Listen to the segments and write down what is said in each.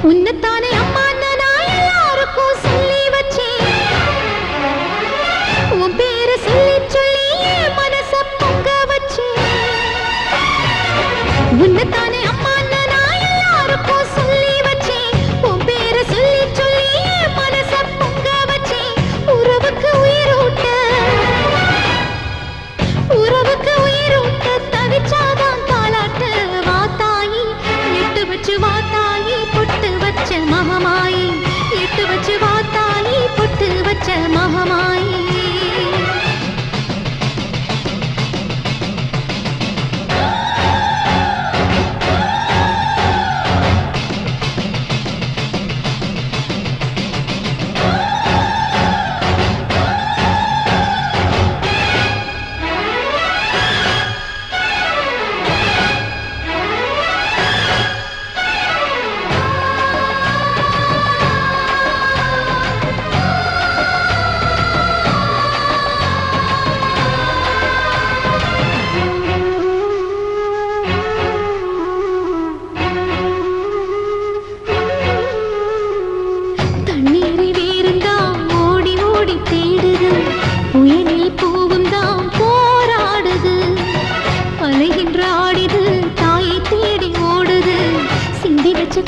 உன்னத்தானே அம்மா நான் எல்லாருக்கும் சொல்லி வச்சேன். உன் பேரை சொல்லி சொல்லி மனச பொங்க வச்சேன். உன்னத்தானே அம்மா நான் எல்லாருக்கும் சொல்லி வச்சேன். உன் பேரை சொல்லி சொல்லி மனச பொங்க வச்சேன். உறவுக்கு உயிரூட்ட தவிச்சாதான் தாளாட்டு. வாத்தாயி எட்டு வச்சு வாத்தாயி பொட்டு வச்ச மகமாயி. எட்டு வச்சு வாத்தாயி பொட்டு வச்ச மகமாயி.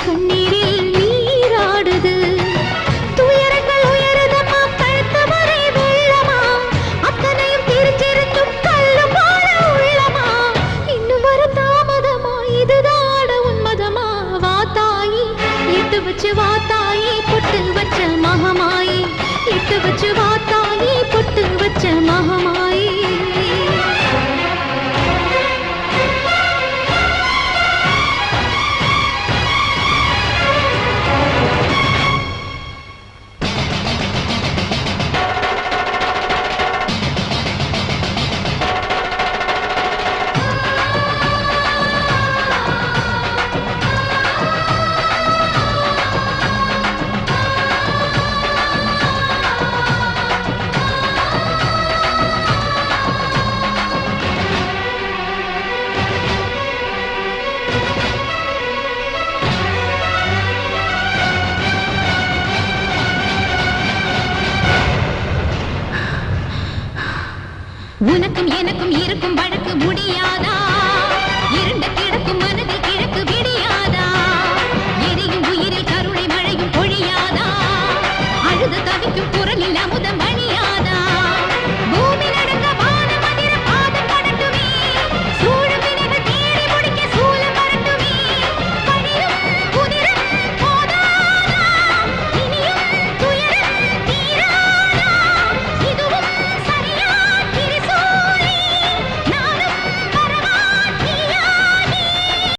கண்ணீரில் நீராடுது. துயரங்கள் உயருதம்மா கழுத்து வரை வெள்ளமா. அத்தனையும் தெரிஞ்சிருந்தும் கல்லு போல உள்ளமா. இன்னும் வர தாமதமா இதுதாட உன்மதமா. வாத்தாயி எட்டு வச்சு வாத்தாயி பொட்டு வச்ச மகமாயி. எட்டு வச்சு வாத்தாயி பொட்டு வச்ச மகமாயி. உனக்கும் எனக்கும் இருக்கும் வழக்கு முடியாதா? இருண்ட கிடக்கும்